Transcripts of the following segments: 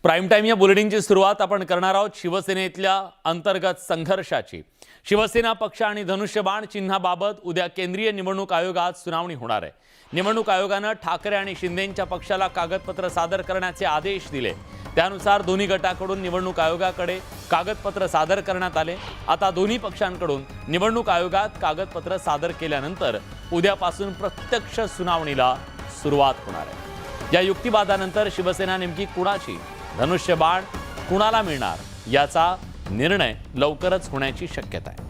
Prime time या बुलेटिनची सुरुवात आपण करणार आहोत शिवसेनेतल्या अंतर्गत संघर्षाची। शिवसेना पक्ष आणि धनुष्यबाण चिन्हाबाबत उद्या केंद्रीय निवडणूक आयोगात सुनावणी होणार आहे। निवडणूक आयोगाने ठाकरे आणि शिंदेंच्या पक्षाला कागदपत्र सादर करण्याचे आदेश दिले। त्यानुसार दोन्ही गटाकडून निवडणूक आयोगाकडे कागदपत्र सादर करण्यात आले। आता दोन्ही पक्षांकडून निवडणूक आयोगात कागदपत्र सादर केल्यानंतर उद्यापासून प्रत्यक्ष सुनावणीला सुरुवात होणार आहे। या युक्तिवादानंतर शिवसेना नेमकी कुणाची, धनुष्यबाण कुणाला मिळणार याचा निर्णय लवकरच होण्याची शक्यता आहे।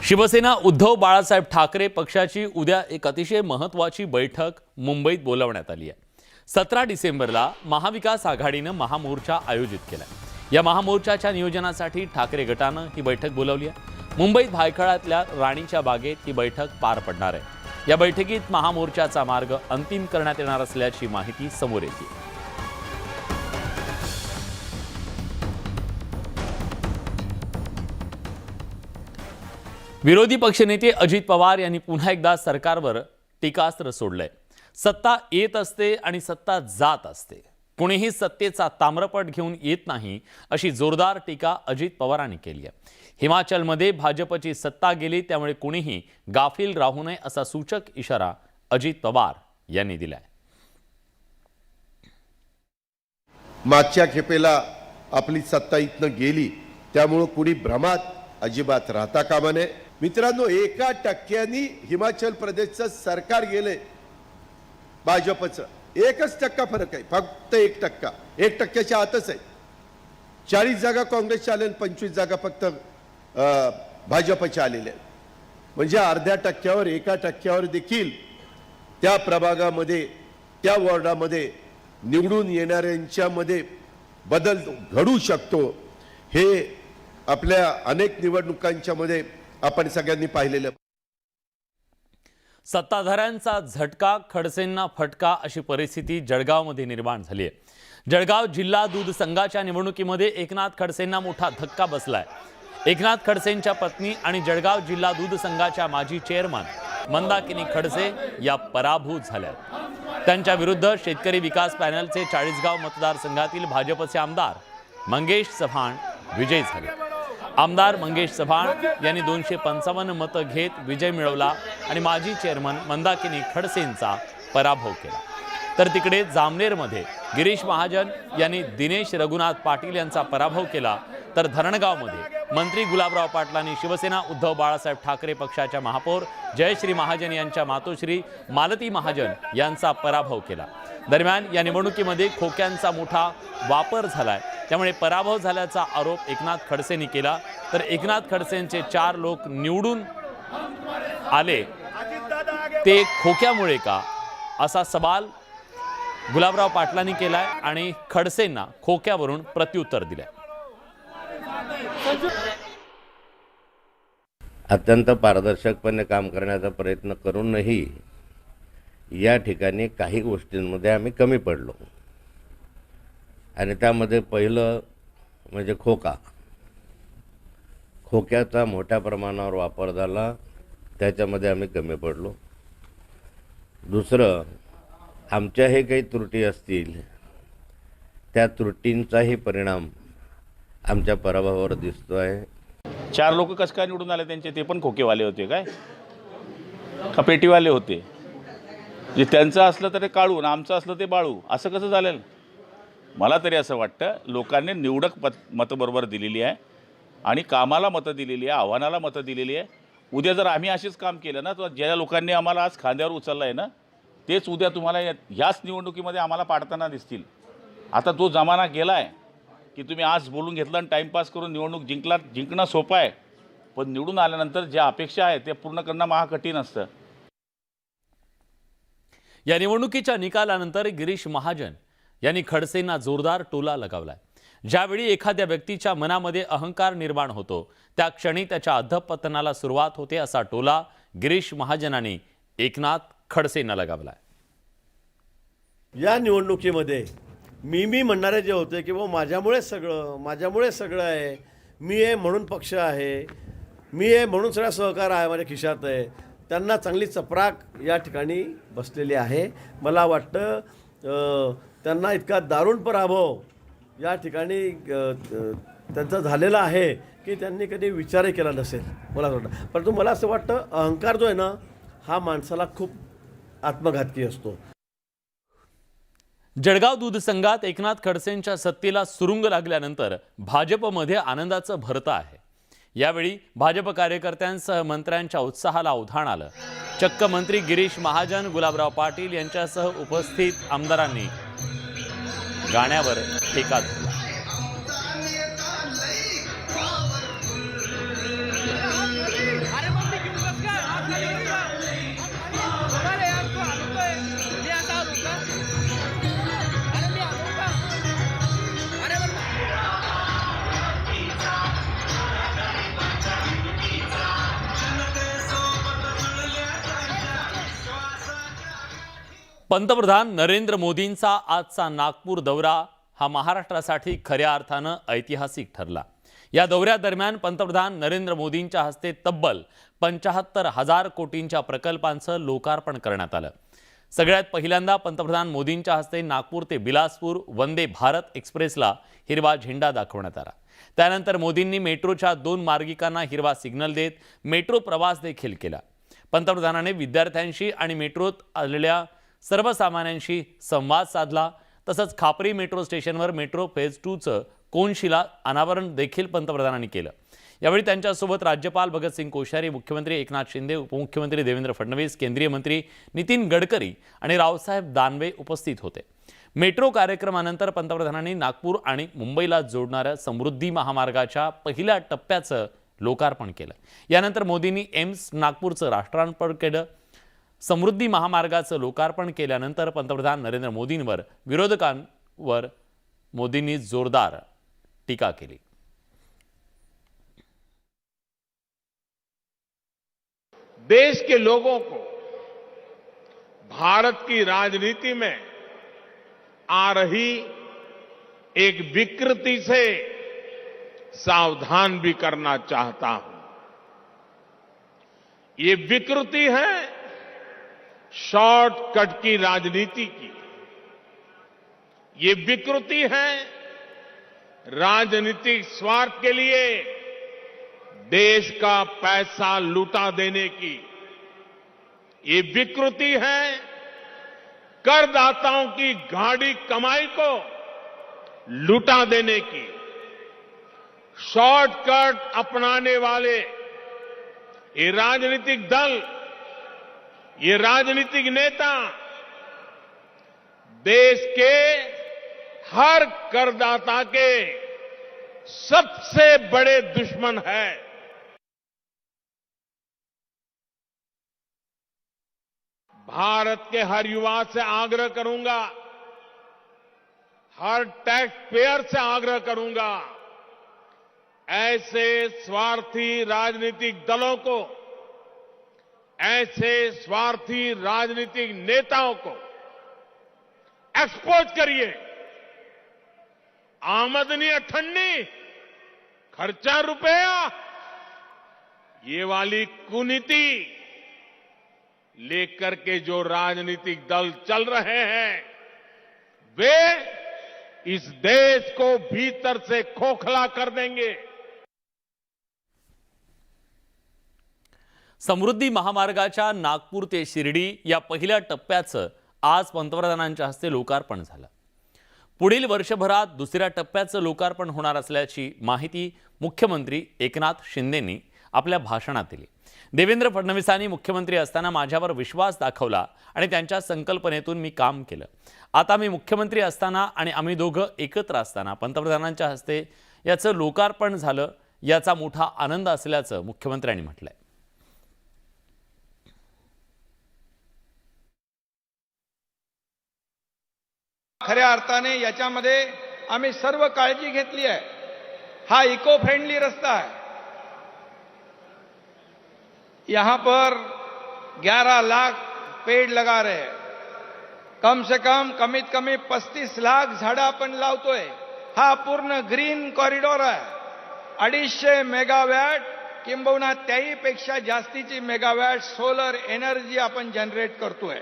शिवसेना उद्धव बाळासाहेब ठाकरे पक्षाची उद्या एक अतिशय महत्त्वाची बैठक मुंबईत बोलावण्यात आली आहे। 17 डिसेंबरला महाविकास आघाडीने महामोर्चा आयोजित केला। या महामोर्चाच्या नियोजनासाठी ठाकरे गटाने ही बैठक बोलावली आहे। मुंबईत भायखळ्यातल्या राणीच्या बागेत ही बैठक पार पडणार आहे। या बैठकीत महामोर्चाचा मार्ग अंतिम करण्यात येणार असल्याची माहिती समोर येते। विरोधी पक्षनेते अजित पवार यांनी पुन्हा एकदा सरकारवर टीकास्त्र सोडलंय। सत्ता येत असते आणि सत्ता जात असते, कुणीही सत्तेचा ताम्रपट घेऊन येत नाही, अशी जोरदार टीका अजित पवारांनी केली आहे। हिमाचलमध्ये भाजपची सत्ता गेली, त्यामुळे कुणीही गाफील राहू नये असा सूचक इशारा अजित पवार यांनी दिलाय। मागच्या खेपेला आपली सत्ता इथनं गेली, त्यामुळे कुणी भ्रमात अजिबात राहता कामा नये। मित्रांनो, 1% हिमाचल प्रदेशचं सरकार गेले भाजपचं, 1% फरक आहे, फक्त 1%, 1%च्या आतच आहे। 40 जागा काँग्रेसच्या आल्या, 25 जागा फक्त भाजपच्या आलेल्या आहेत। म्हणजे अर्ध्या टक्क्यावर 1% देखील त्या प्रभागामध्ये, त्या वॉर्डामध्ये निवडून येणाऱ्यांच्यामध्ये बदल घडू शकतो। हे आपल्या अनेक निवडणुकांच्या मध्ये आपण सगळ्यांनी पाहिलेलं। सत्ताधाऱ्यांचा झटका, खडसेंना फटका अशी परिस्थिती जळगावमध्ये निर्माण झाली आहे। जळगाव जिल्हा दूध संघाच्या निवडणुकीमध्ये एकनाथ खडसेंना मोठा धक्का बसलाय। एकनाथ खडसेंच्या पत्नी आणि जळगाव जिल्हा दूध संघाच्या माजी चेअरमन मंदाकिनी खडसे या पराभूत झाल्या। त्यांच्या विरुद्ध शेतकरी विकास पॅनलचे 40गाव मतदारसंघातील भाजपचे आमदार मंगेश चव्हाण विजयी झाले। आमदार मंगेश चव्हाण यांनी 255 मतं घेत विजय मिळवला आणि माजी चेअरमन मंदाकिनी खडसेंचा पराभव केला। तर तिकडे जामनेरमध्ये गिरीश महाजन यांनी दिनेश रघुनाथ पाटील यांचा पराभव केला। तर धरणगावमध्ये मंत्री गुलाबराव पाटलांनी शिवसेना उद्धव बाळासाहेब ठाकरे पक्षाच्या महापौर जयश्री महाजन यांच्या मातोश्री मालती महाजन यांचा पराभव केला। दरम्यान या निवडणुकीमध्ये खोक्यांचा मोठा वापर झालाय, त्यामुळे पराभव झाल्याचा आरोप एकनाथ खडसेंनी केला। तर एकनाथ खडसेंचे 4 लोक निवडून आले ते खोक्यामुळे का, असा सवाल गुलाबराव पाटलांनी केलाय आणि खडसेंना खोक्यावरून प्रत्युत्तर दिलंय। अत्यंत पारदर्शकपणे काम करण्याचा प्रयत्न करूनही या ठिकाणी काही गोष्टींमध्ये आम्ही कमी पडलो आणि त्यामध्ये पहिलं म्हणजे खोक्याचा मोठ्या प्रमाणावर वापर झाला, त्याच्यामध्ये आम्ही कमी पडलो। दुसरं, आमच्याही काही त्रुटी असतील, त्या त्रुटींचाही परिणाम आमच्या पराभवावर दिसतो आहे। 4 लोक कसं काय निवडून आले त्यांचे? ते पण खोकेवाले होते काय का पेटीवाले होते? जे त्यांचं असलं तर ते काळू आणि आमचं असलं ते बाळू, असं कसं चालेल? मला तरी असं वाटतं लोकांनी निवडक मतं बरोबर दिलेली आहे आणि कामाला मतं दिलेली आहे, आव्हानाला मतं दिलेली आहे। उद्या जर आम्ही असेच काम केलं ना, तर ज्या लोकांनी आम्हाला आज खांद्यावर उचललं आहे ना, तेच उद्या तुम्हाला ह्याच निवडणुकीमध्ये आम्हाला पाडताना दिसतील। आता तो जमाना गेला आहे की तुम्ही आज बोलून घेतलं आणि टाईमपास करून निवडणूक जिंकणं सोपं आहे, पण निवडून आल्यानंतर ज्या अपेक्षा आहे ते पूर्ण करणं महाकठीण असतं। या निवडणुकीच्या निकालानंतर गिरीश महाजन यांनी खडसेंना जोरदार टोला लगावलाय। ज्यावेळी एखाद्या व्यक्तीच्या मनामध्ये अहंकार निर्माण होतो, त्या क्षणी त्याच्या अधःपतनाला सुरुवात होते, असा टोला गिरीश महाजनांनी एकनाथ खडसेंना लगावलाय। या निवडणुकीमध्ये मी म्हणणारे जे होते की माझ्यामुळे सगळं आहे, मी आहे म्हणून पक्ष आहे, मी आहे म्हणून सगळा सहकार आहे माझ्या खिशात आहे, त्यांना चांगली चपराक या ठिकाणी बसलेली आहे. मला वाटतं त्यांना इतका दारुण पराभव या ठिकाणी त्यांचा झालेला आहे की त्यांनी कधी विचारही केला नसेल मला असं वाटतं. परंतु मला असं वाटतं अहंकार जो आहे ना हा माणसाला खूप आत्मघातकी असतो. जळगाव दूध संघात एकनाथ खडसेंच्या सत्तेला सुरुंग लागल्यानंतर भाजपमध्ये आनंदाचं भरतं आहे. यावेळी भाजप कार्यकर्त्यांसह मंत्र्यांच्या उत्साहाला उधाण आलं. चक्क मंत्री गिरीश महाजन, गुलाबराव पाटील यांच्यासह उपस्थित आमदारांनी गाण्यावर ठेका धरला. पंतप्रधान नरेंद्र मोदींचा आजचा नागपूर दौरा हा महाराष्ट्रासाठी खऱ्या अर्थानं ऐतिहासिक ठरला. या दौऱ्यादरम्यान पंतप्रधान नरेंद्र मोदींच्या हस्ते तब्बल 75,000 कोटींच्या प्रकल्पांचं लोकार्पण करण्यात आलं. सगळ्यात पहिल्यांदा पंतप्रधान मोदींच्या हस्ते नागपूर ते बिलासपूर वंदे भारत एक्सप्रेसला हिरवा झेंडा दाखवण्यात आला. त्यानंतर मोदींनी मेट्रोच्या 2 मार्गिकांना हिरवा सिग्नल देत मेट्रो प्रवास देखील केला. पंतप्रधानांनी विद्यार्थ्यांशी आणि मेट्रोत आलेल्या सर्वसामान्यांशी संवाद साधला. तसंच खापरी मेट्रो स्टेशनवर मेट्रो फेज 2चं कोनशिला अनावरण देखील पंतप्रधानांनी केलं. यावेळी त्यांच्यासोबत राज्यपाल भगतसिंग कोश्यारी, मुख्यमंत्री एकनाथ शिंदे, उपमुख्यमंत्री देवेंद्र फडणवीस, केंद्रीय मंत्री नितीन गडकरी आणि रावसाहेब दानवे उपस्थित होते. मेट्रो कार्यक्रमानंतर पंतप्रधानांनी नागपूर आणि मुंबईला जोडणाऱ्या समृद्धी महामार्गाच्या पहिल्या टप्प्याचं लोकार्पण केलं. यानंतर मोदींनी एम्स नागपूरचं राष्ट्रार्पण केलं. समृद्धी महामार्गाचं लोकार्पण केल्यानंतर पंतप्रधान नरेंद्र मोदींवर विरोधकांवर मोदींनी जोरदार टीका केली. देश के लोगों को भारत की राजनीति में आ रही एक विकृति से सावधान भी करना चाहता हूं. ये विकृति है शॉर्टकट की राजनीति की. ये विकृति है राजनीतिक स्वार्थ के लिए देश का पैसा लुटा देने की. ये विकृति है करदाताओं की गाढ़ी कमाई को लुटा देने की. शॉर्टकट अपनाने वाले ये राजनीतिक दल, ये राजनीतिक नेता देश के हर करदाता के सबसे बड़े दुश्मन है. भारत के हर युवा से आग्रह करूंगा, हर टैक्स पेयर से आग्रह करूंगा, ऐसे स्वार्थी राजनीतिक दलों को, ऐसे स्वार्थी राजनीतिक नेताओं को एक्सपोज करिए. आमदनी अठन्नी, खर्चा रुपया, ये वाली कुनीति लेकर के जो राजनीतिक दल चल रहे हैं वे इस देश को भीतर से खोखला कर देंगे. समृद्धी महामार्गाच्या नागपूर ते शिर्डी या पहिल्या टप्प्याचं आज पंतप्रधानांच्या हस्ते लोकार्पण झालं. पुढील वर्षभरात दुसऱ्या टप्प्याचं लोकार्पण होणार असल्याची माहिती मुख्यमंत्री एकनाथ शिंदेंनी आपल्या भाषणात दिली. देवेंद्र फडणवीसांनी मुख्यमंत्री असताना माझ्यावर विश्वास दाखवला आणि त्यांच्या संकल्पनेतून मी काम केलं. आता मी मुख्यमंत्री असताना आणि आम्ही दोघं एकत्र असताना पंतप्रधानांच्या हस्ते याचं लोकार्पण झालं, याचा मोठा आनंद असल्याचं मुख्यमंत्र्यांनी म्हटलंय. खऱ्या अर्थाने याच्यामध्ये आम्ही सर्व काळजी घेतली आहे. हा इको फ्रेंडली रास्ता है. यहां पर 11 लाख पेड़ लगा रहे हैं. कम से कम कमीत कमी 35 लाख झाडं आपण लावतोय. हा पूर्ण ग्रीन कॉरिडॉर आहे. 250 मेगावॅट किंबहुना त्याहीपेक्षा जास्तीची मेगावॅट सोलर एनर्जी आपण जनरेट करतोय.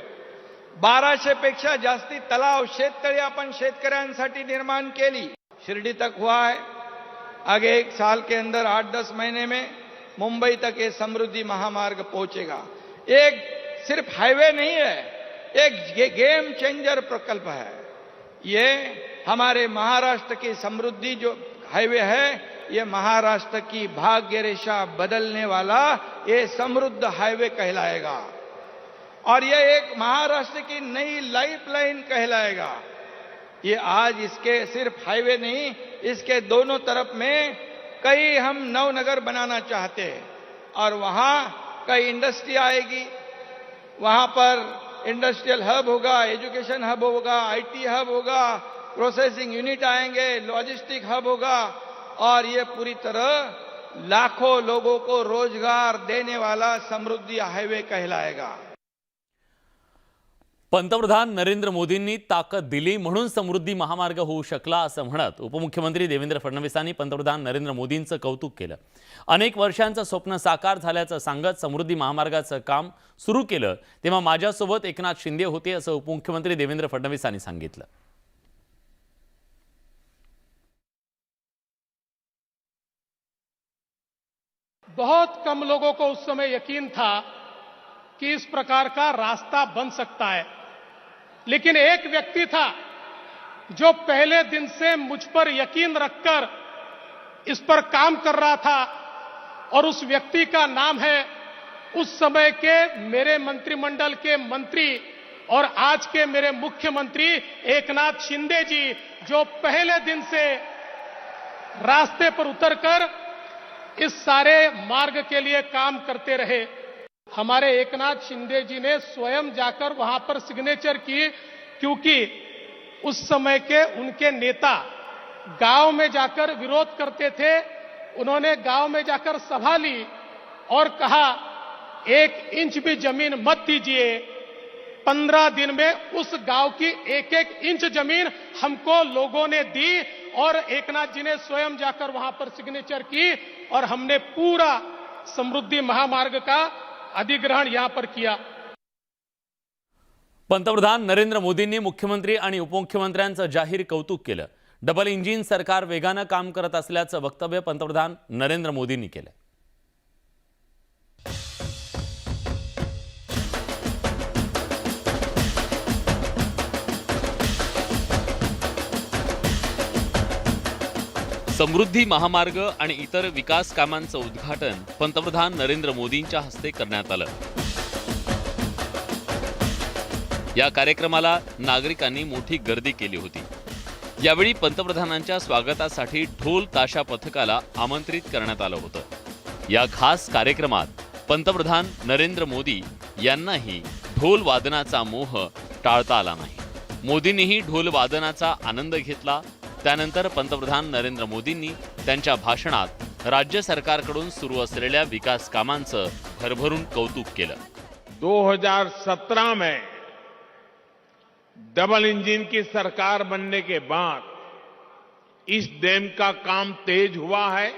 1200 पेक्षा जास्ती तलाव शेततळी आपण शेतकऱ्यांसाठी निर्माण केली. शिरडी तक हुआ है. आगे 1 साल के अंदर 8-10 महीने में मुंबई तक ये समृद्धि महामार्ग पहुंचेगा. एक सिर्फ हाईवे नहीं है, एक गेम चेंजर प्रकल्प है. ये हमारे महाराष्ट्र की समृद्धि जो हाईवे है, ये महाराष्ट्र की भाग्य रेखा बदलने वाला ये समृद्ध हाईवे कहलाएगा. और ये एक महाराष्ट्र की नई लाइफलाइन कहलाएगा. ये आज इसके सिर्फ हाईवे नहीं, इसके दोनों तरफ में कई हम नवनगर बनाना चाहते हैं और वहां कई इंडस्ट्री आएगी. वहां पर इंडस्ट्रियल हब होगा, एजुकेशन हब होगा, आईटी हब होगा, प्रोसेसिंग यूनिट आएंगे, लॉजिस्टिक हब होगा और ये पूरी तरह लाखों लोगों को रोजगार देने वाला समृद्धि हाईवे कहलाएगा. पंतप्रधान नरेंद्र मोदींनी ताकद दिली म्हणून समृद्धी महामार्ग होऊ शकला असं म्हणत उपमुख्यमंत्री देवेंद्र फडणवीसांनी पंतप्रधान नरेंद्र मोदींचं कौतुक केलं. अनेक वर्षांचं स्वप्न साकार झाल्याचं सांगत समृद्धी महामार्गाचं काम सुरू केलं तेव्हा माझ्यासोबत एकनाथ शिंदे होते असं उपमुख्यमंत्री देवेंद्र फडणवीसांनी सांगितलं. बहुत कम लोगों को उस समय यकीन था कि इस प्रकार का रास्ता बन सकता है, लेकिन एक व्यक्ति था जो पहले दिन से मुझ पर यकीन रखकर इस पर काम कर रहा था और उस व्यक्ति का नाम है उस समय के मेरे मंत्रिमंडल के मंत्री और आज के मेरे मुख्यमंत्री एकनाथ शिंदे जी, जो पहले दिन से रास्ते पर उतरकर इस सारे मार्ग के लिए काम करते रहे. हमारे एकनाथ शिंदे जी ने स्वयं जाकर वहां पर सिग्नेचर की, क्योंकि उस समय के उनके नेता गांव में जाकर विरोध करते थे. उन्होंने गांव में जाकर सभा ली और कहा 1 इंच भी जमीन मत दीजिए. 15 दिन में उस गांव की 1-1 इंच जमीन हमको लोगों ने दी और एकनाथ जी ने स्वयं जाकर वहां पर सिग्नेचर की और हमने पूरा समृद्धि महामार्ग का अधिग्रहण यहां पर किया. पंतप्रधान नरेंद्र मोदींनी मुख्यमंत्री आणि उपमुख्यमंत्र्यांचं जाहीर कौतुक केलं. डबल इंजिन सरकार वेगानं काम करत असल्याचं वक्तव्य पंतप्रधान नरेंद्र मोदींनी केलं. समृद्धी महामार्ग आणि इतर विकास कामांचं उद्घाटन पंतप्रधान नरेंद्र मोदींच्या हस्ते करण्यात आलं. या कार्यक्रमाला नागरिकांनी मोठी गर्दी केली होती. यावेळी पंतप्रधानांच्या स्वागतासाठी ढोल ताशा पथकाला आमंत्रित करण्यात आलं होतं. या खास कार्यक्रमात पंतप्रधान नरेंद्र मोदी यांनाही ढोल वादनाचा मोह टाळता आला नाही. मोदींनीही ढोल वादनाचा आनंद घेतला. त्यानंतर पंतप्रधान नरेंद्र मोदींनी त्यांच्या भाषणात राज्य सरकारकडून सुरू असलेल्या विकास कामांचं भरभरून कौतुक केलं. 2017 में डबल इंजन की सरकार बनने के बाद इस डैम का काम तेज हुआ है.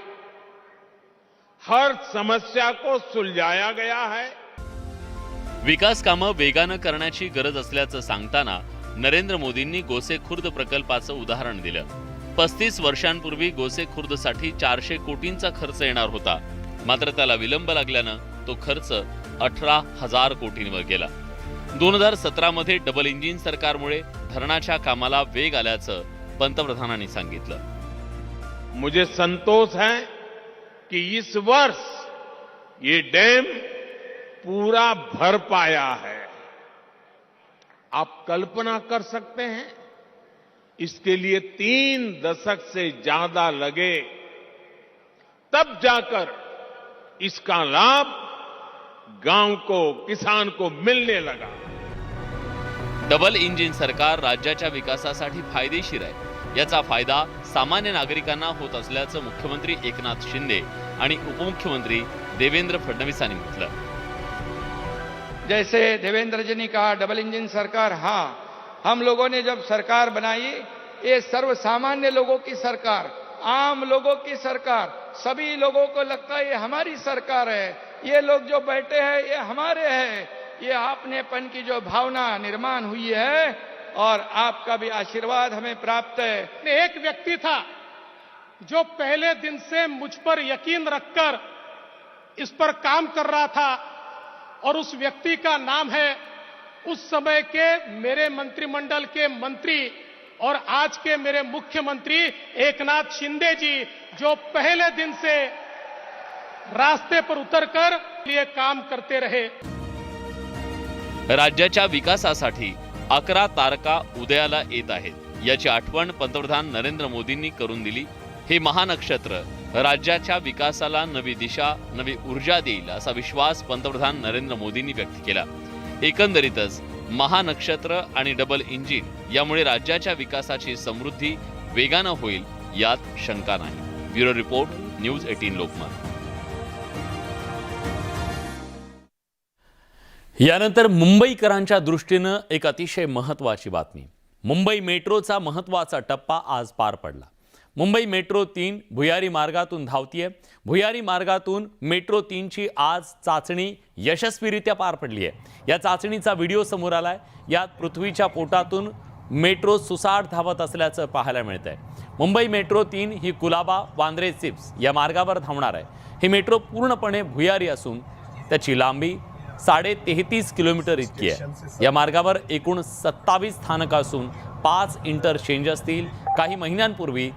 हर समस्या को सुलझाया गया है. विकास कामं वेगानं करण्याची गरज असल्याचं सांगताना नरेंद्र मोदींनी गोसेखुर्द प्रकल्पाचं उदाहरण दिलं. 35 वर्षांपूर्वी गोसेखुर्दसाठी 400 कोटींचा खर्च येणार होता. मात्र त्याला विलंब लागल्यानं तो खर्च 18,000 कोटींवर गेला. 2017 मध्ये डबल इंजिन सरकारमुळे धरणाच्या कामाला वेग आल्याचं पंतप्रधानांनी सांगितलं. मुझे संतोष है कि इस वर्ष ये डैम पूरा भर पाया है. आप कल्पना कर सकते हैं इसके लिए 3 दशक से ज्यादा लगे, तब जाकर इसका लाभ गांव को, किसान को मिलने लगा. डबल इंजिन सरकार राज्याच्या विकासासाठी फायदेशीर आहे. याचा फायदा सामान्य नागरिकांना होत असल्याचं मुख्यमंत्री एकनाथ शिंदे आणि उपमुख्यमंत्री देवेंद्र फडणवीसांनी म्हटलं. जैसे देवेंद्र जी ने कहा डबल इंजन सरकार, हाँ, हम लोगों ने जब सरकार बनाई ये सर्वसामान्य लोगों की सरकार आम लोगों की सरकार, सभी लोगों को लगता है ये हमारी सरकार है, ये लोग जो बैठे हैं ये हमारे हैं, ये आपनेपन की जो भावना निर्माण हुई है और आपका भी आशीर्वाद हमें प्राप्त है। एक व्यक्ति था जो पहले दिन से मुझ पर यकीन रखकर इस पर काम कर रहा था और उस व्यक्ति का नाम है उस समय के मेरे मंत्रिमंडल के मंत्री और आज के मेरे मुख्यमंत्री एकनाथ शिंदे जी, जो पहले दिन से रास्ते पर उतरकर लिए काम करते रहे। राज्याच्या विकासासाठी 11 तारका उदयाला येत आहेत याची आठवण पंतप्रधान नरेंद्र मोदींनी करून दिली। हे महानक्षत्र राज्याच्या विकासाला नवी दिशा, नवी ऊर्जा देईल असा विश्वास पंतप्रधान नरेंद्र मोदींनी व्यक्त केला। एकंदरीतच महानक्षत्र आणि डबल इंजिन यामुळे राज्याच्या विकासाची समृद्धी वेगानं होईल यात शंका नाही। Bureau report, news 18 Lokmat. यानंतर मुंबईकरांच्या दृष्टीनं एक अतिशय महत्त्वाची बातमी। मुंबई मेट्रोचा महत्त्वाचा टप्पा आज पार पडला। मुंबई मेट्रो 3 भुयारी मार्गातून धावतीये। भुयारी मार्गातून मेट्रो 3 ची आज चाचणी यशस्वीरित्या पार पडली आहे। या चाचणीचा व्हिडिओ समोर आलाय। यात पृथ्वीच्या पोटातून मेट्रो सुसाट धावत असल्याचं पाहायला मिळतंय। मुंबई मेट्रो 3 ही कुलाबा, वांद्रे, चिप्स या मार्गावर धावणार आहे। ही मेट्रो पूर्णपणे भुयारी असून त्याची लांबी 33.5 किलोमीटर इतकी आहे। या मार्गावर एकूण 27 स्थानकं असून 5 इंटरचेंज असतील। काही महिन्यांपूर्वी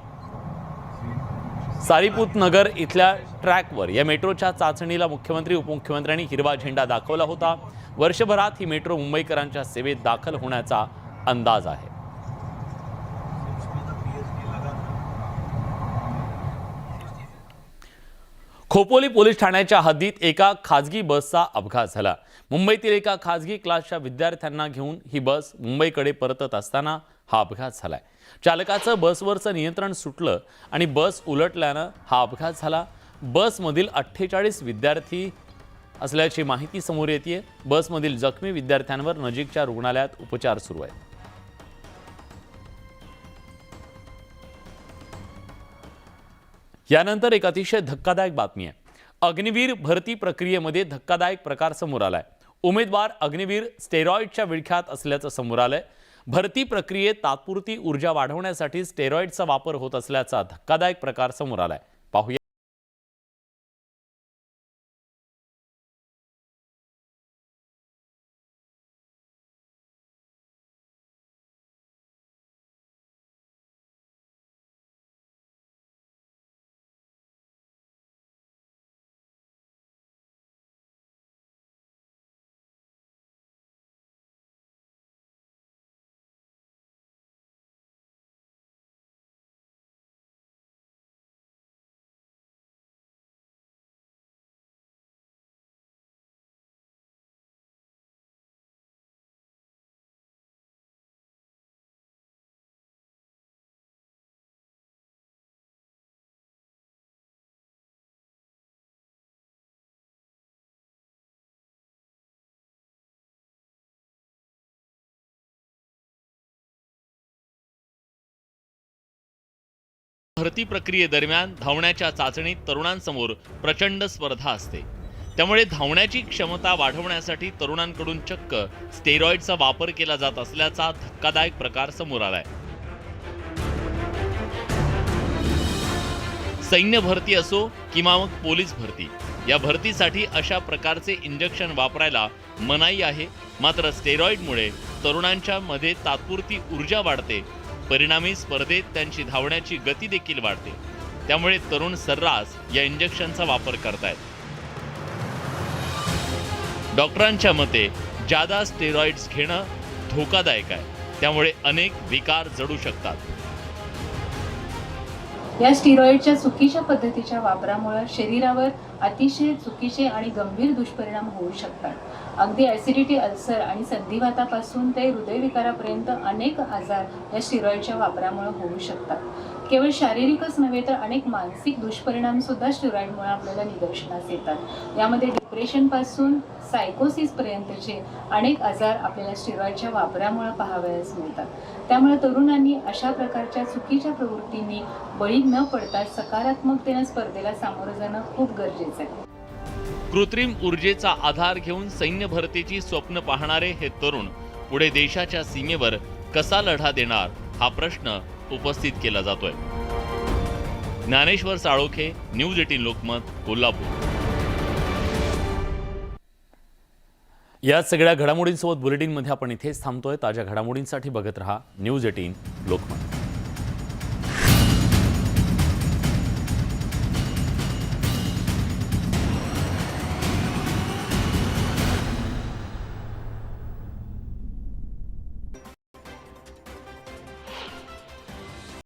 सारीपुत नगर इथल्या ट्रॅकवर या मेट्रोच्या चाचणीला मुख्यमंत्री, उपमुख्यमंत्र्यांनी हिरवा झेंडा दाखवला होता। वर्षभरात ही मेट्रो मुंबईकरांच्या सेवेत दाखल होण्याचा अंदाज आहे। खोपोली पोलीस ठाण्याच्या हद्दीत एका खाजगी बसचा अपघात झाला। मुंबईतील एका खाजगी क्लासच्या विद्यार्थ्यांना घेऊन ही बस मुंबईकडे परतत असताना हा अपघात झालाय। चालकाचं बसवरचं नियंत्रण सुटलं आणि बस उलटल्यानं हा अपघात झाला। बसमधील 48 विद्यार्थी असल्याची माहिती समोर येते। बसमधील जखमी विद्यार्थ्यांवर नजीकच्या रुग्णालयात उपचार सुरू आहेत। यानंतर एक अतिशय धक्कादायक बातमी आहे। अग्निवीर भरती प्रक्रियेमध्ये धक्कादायक प्रकार समोर आलाय। उमेदवार अग्निवीर स्टेरॉइडच्या विळख्यात असल्याचं समोर आलंय। भरती प्रक्रियेत तात्पुरती ऊर्जा वाढवण्यासाठी स्टेरॉइडचा वापर होत असल्याचा धक्कादायक प्रकार समोर आलाय। पाहूया। भरती प्रक्रियेदरम्यान धावण्याच्या चाचणीत तरुणांसमोर प्रचंड स्पर्धा असते। त्यामुळे धावण्याची क्षमता वाढवण्यासाठी तरुणांकडून चक्क स्टेरॉइडचा वापर केला जात असल्याचा धक्कादायक प्रकार समोर आलाय। सैन्य भरती असो किंवा मग पोलीस भरती, या भरतीसाठी अशा प्रकारचे इंजेक्शन वापरायला मनाई आहे। मात्र स्टेरॉइडमुळे तरुणांच्या मध्ये तात्पुरती ऊर्जा वाढते, परिणामी स्पर्धेत त्यांची धावण्याची गती देखील वाढते। त्यामुळे तरुण सर्रास या इंजेक्शनचा वापर करतायत। डॉक्टरांच्या मते जादा स्टेरॉइड्स घेणं धोकादायक आहे। त्यामुळे अनेक विकार जडू शकतात। या स्टिरॉइडच्या चुकीच्या पद्धतीच्या वापरामुळे शरीरावर अतिशय चुकीचे आणि गंभीर दुष्परिणाम होऊ शकतात। अगदी ॲसिडिटी, अल्सर आणि संधिवातापासून ते हृदयविकारापर्यंत अनेक आजार या स्टिरॉइडच्या वापरामुळे होऊ शकतात। केवळ शारीरिकच नव्हे तर अनेक मानसिक दुष्परिणाम सुद्धा स्टेरॉइडमुळे आपल्याला निदर्शनास येतात. यामध्ये डिप्रेशनपासून सायकोसिसपर्यंतचे अनेक आजार आपल्याला स्टेरॉइडच्या वापरामुळे पाहावयास मिळतात. त्यामुळे तरुणांनी अशा प्रकारच्या चुकीच्या प्रवृत्तींनी बळी न पडता सकारात्मकतेने स्पर्धेला सामोरं जाणं खूप गरजेचं आहे. कृत्रिम ऊर्जेचा आधार घेऊन सैन्य भरतीची स्वप्न पाहणारे हे तरुण पुढे देशाच्या सीमेवर कसा लढा देणार हा प्रश्न उपस्थित केला जातोय. ज्ञानेश्वर साळोखे, न्यूज 18 लोकमत, कोल्हापूर. या सगळ्या घडामोडींसोबत बुलेटिनमध्ये आपण इथेच थांबतोय. ताज्या घडामोडींसाठी बघत रहा न्यूज 18 लोकमत.